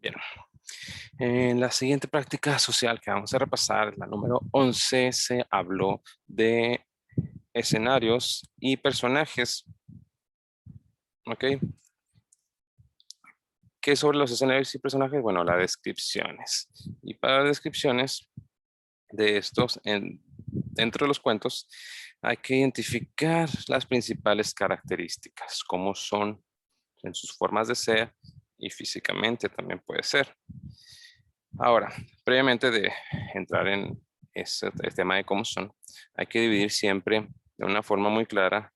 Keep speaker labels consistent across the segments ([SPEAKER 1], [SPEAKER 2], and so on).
[SPEAKER 1] Bien. En la siguiente práctica social que vamos a repasar, la número 11, se habló de escenarios y personajes. ¿Ok? ¿Qué sobre los escenarios y personajes? Bueno, las descripciones. Y para las descripciones de estos, dentro de los cuentos, hay que identificar las principales características, cómo son en sus formas de ser y físicamente también puede ser. Ahora, previamente de entrar en el tema de cómo son, hay que dividir siempre de una forma muy clara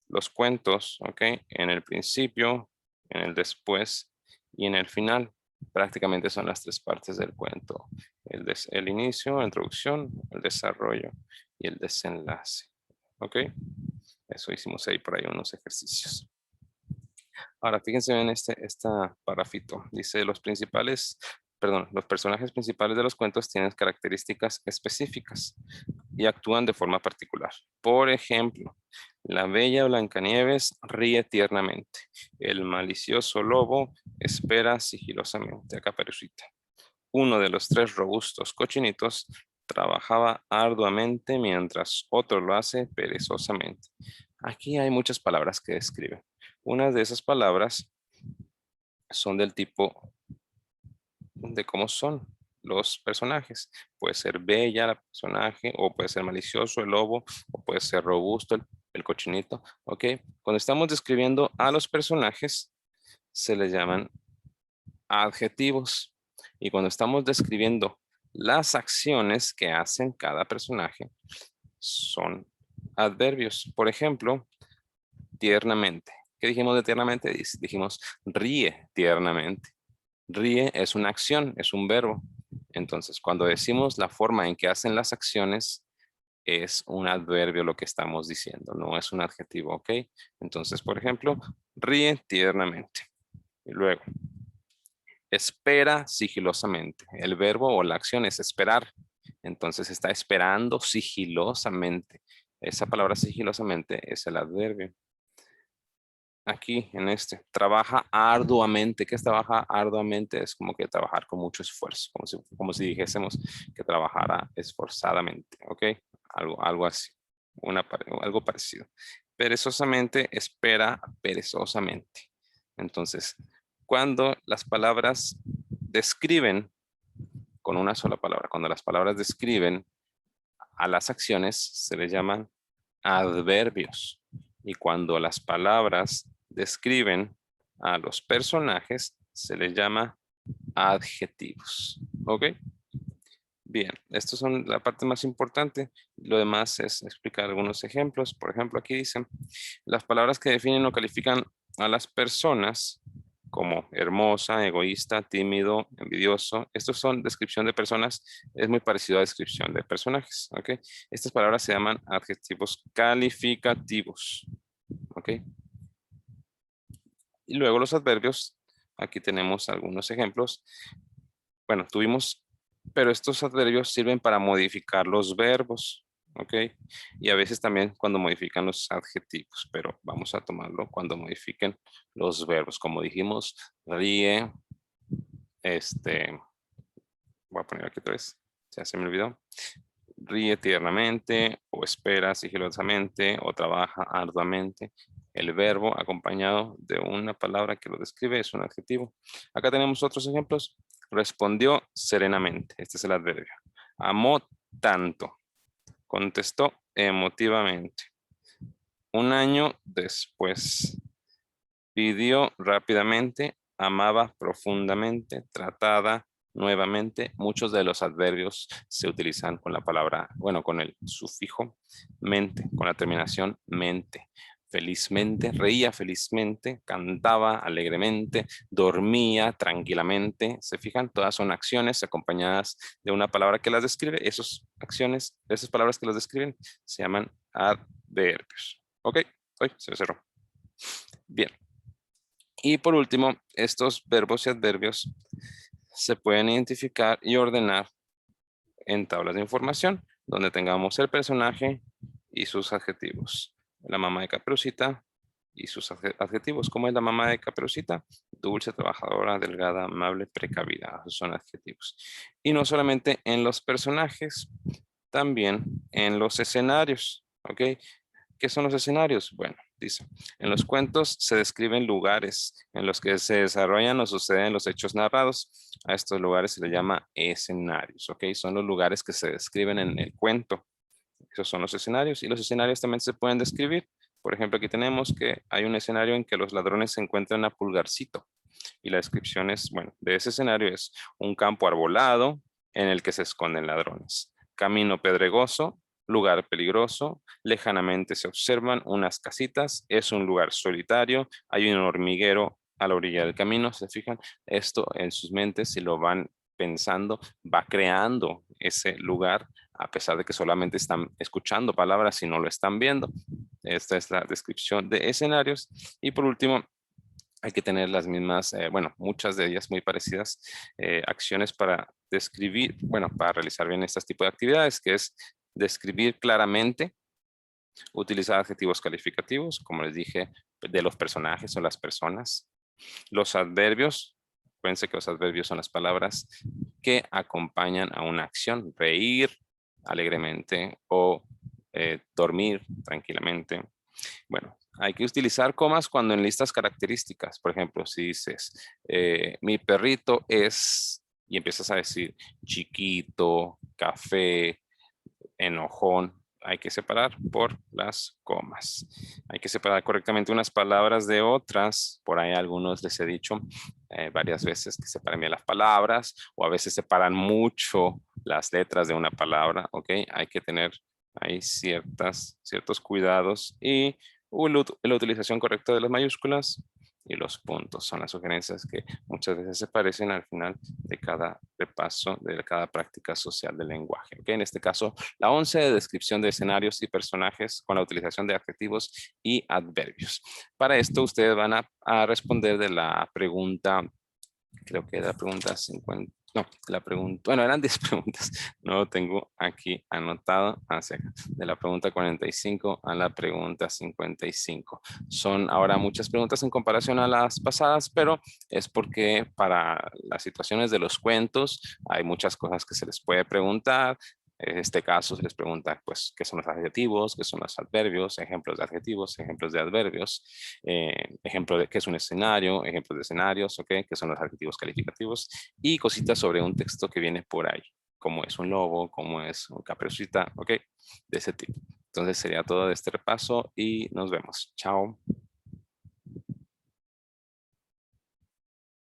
[SPEAKER 1] los cuentos, ¿ok? En el principio, en el después y en el final. Prácticamente son las tres partes del cuento. El inicio, la introducción, el desarrollo y el desenlace, ¿ok? Eso hicimos ahí por ahí unos ejercicios. Ahora, fíjense en esta parrafito. Dice, los personajes principales de los cuentos tienen características específicas y actúan de forma particular. Por ejemplo, la bella Blancanieves ríe tiernamente. El malicioso lobo espera sigilosamente a Caperucita. Uno de los tres robustos cochinitos trabajaba arduamente mientras otro lo hace perezosamente. Aquí hay muchas palabras que describen. Unas de esas palabras son del tipo de cómo son los personajes. Puede ser bella la personaje, o puede ser malicioso el lobo, o puede ser robusto el cochinito. ¿Ok? Cuando estamos describiendo a los personajes, se les llaman adjetivos. Y cuando estamos describiendo las acciones que hacen cada personaje, son adverbios. Por ejemplo, tiernamente. ¿Qué dijimos de tiernamente? Dijimos ríe tiernamente. Ríe es una acción, es un verbo. Entonces, cuando decimos la forma en que hacen las acciones, es un adverbio lo que estamos diciendo, no es un adjetivo, ¿ok? Entonces, por ejemplo, ríe tiernamente. Y luego, espera sigilosamente. El verbo o la acción es esperar. Entonces, está esperando sigilosamente. Esa palabra sigilosamente es el adverbio. Aquí en trabaja arduamente. ¿Qué es trabajar arduamente? Es como que trabajar con mucho esfuerzo, como si dijésemos que trabajara esforzadamente, ¿ok? Algo así, algo parecido. Perezosamente, espera perezosamente. Entonces, cuando las palabras describen con una sola palabra, cuando las palabras describen a las acciones, se les llaman adverbios. Y cuando las palabras describen a los personajes, se les llama adjetivos. ¿Ok? Bien, estos son la parte más importante. Lo demás es explicar algunos ejemplos. Por ejemplo, aquí dicen, las palabras que definen o califican a las personas como hermosa, egoísta, tímido, envidioso. Estos son descripción de personas, es muy parecido a descripción de personajes, ¿ok? Estas palabras se llaman adjetivos calificativos, ¿ok? Y luego los adverbios, aquí tenemos algunos ejemplos. Bueno, pero estos adverbios sirven para modificar los verbos, ¿ok? Y a veces también cuando modifican los adjetivos, pero vamos a tomarlo cuando modifiquen los verbos. Como dijimos, ríe, voy a poner aquí otra vez, ya se me olvidó. Ríe tiernamente, o espera sigilosamente, o trabaja arduamente. El verbo acompañado de una palabra que lo describe es un adjetivo. Acá tenemos otros ejemplos. Respondió serenamente. Este es el adverbio. Amó tanto. Contestó emotivamente. Un año después. Pidió rápidamente. Amaba profundamente. Tratada nuevamente. Muchos de los adverbios se utilizan con la palabra, bueno, con el sufijo mente, con la terminación mente. Felizmente, reía felizmente, cantaba alegremente, dormía tranquilamente. ¿Se fijan? Todas son acciones acompañadas de una palabra que las describe. Esas palabras que las describen se llaman adverbios. ¿Ok? Hoy se cerró. Bien. Y por último, estos verbos y adverbios se pueden identificar y ordenar en tablas de información, donde tengamos el personaje y sus adjetivos. La mamá de Caperucita y sus adjetivos. ¿Cómo es la mamá de Caperucita? dulce, trabajadora, delgada, amable, precavida. Esos son adjetivos. Y no solamente en los personajes, también en los escenarios, ¿ok? ¿Qué son los escenarios? Bueno, dice, en los cuentos se describen lugares en los que se desarrollan o suceden los hechos narrados. A estos lugares se les llama escenarios, ¿ok? Son los lugares que se describen en el cuento. Esos son los escenarios. Y los escenarios también se pueden describir. Por ejemplo, aquí tenemos que hay un escenario en que los ladrones se encuentran a Pulgarcito. Y la descripción es, bueno, de ese escenario es un campo arbolado en el que se esconden ladrones. Camino pedregoso, lugar peligroso, lejanamente se observan unas casitas, es un lugar solitario, hay un hormiguero a la orilla del camino, ¿se fijan? Esto en sus mentes, si lo van pensando, va creando ese lugar, a pesar de que solamente están escuchando palabras y no lo están viendo. Esta es la descripción de escenarios. Y por último, hay que tener las mismas, bueno, muchas de ellas muy parecidas, acciones para describir, bueno, para realizar bien este tipo de actividades, que es describir claramente, utilizar adjetivos calificativos, como les dije, de los personajes o las personas. Los adverbios, acuérdense que los adverbios son las palabras que acompañan a una acción, reír alegremente o dormir tranquilamente. Bueno, hay que utilizar comas cuando enlistas características. Por ejemplo, si dices, mi perrito es, y empiezas a decir chiquito, café, enojón, hay que separar por las comas. Hay que separar correctamente unas palabras de otras. Por ahí algunos les he dicho varias veces que separen bien las palabras o a veces separan mucho las letras de una palabra, ¿ok? Hay que tener ahí ciertos cuidados y la utilización correcta de las mayúsculas y los puntos. Son las sugerencias que muchas veces se parecen al final de cada repaso, de cada práctica social del lenguaje. ¿Ok? En este caso, la 11 de descripción de escenarios y personajes con la utilización de adjetivos y adverbios. Para esto, ustedes van a responder de la pregunta, creo que era la pregunta 50. No, la pregunta, bueno, eran 10 preguntas. No lo tengo aquí anotado. De la pregunta 45 a la pregunta 55. Son ahora muchas preguntas en comparación a las pasadas, pero es porque para las situaciones de los cuentos hay muchas cosas que se les puede preguntar. En este caso se les pregunta, pues, qué son los adjetivos, qué son los adverbios, ejemplos de adjetivos, ejemplos de adverbios, ejemplo de qué es un escenario, ejemplos de escenarios, ¿ok? Qué son los adjetivos calificativos y cositas sobre un texto que viene por ahí, como es un lobo, como es un caperucita, ¿ok? De ese tipo. Entonces sería todo de este repaso y nos vemos. Chao.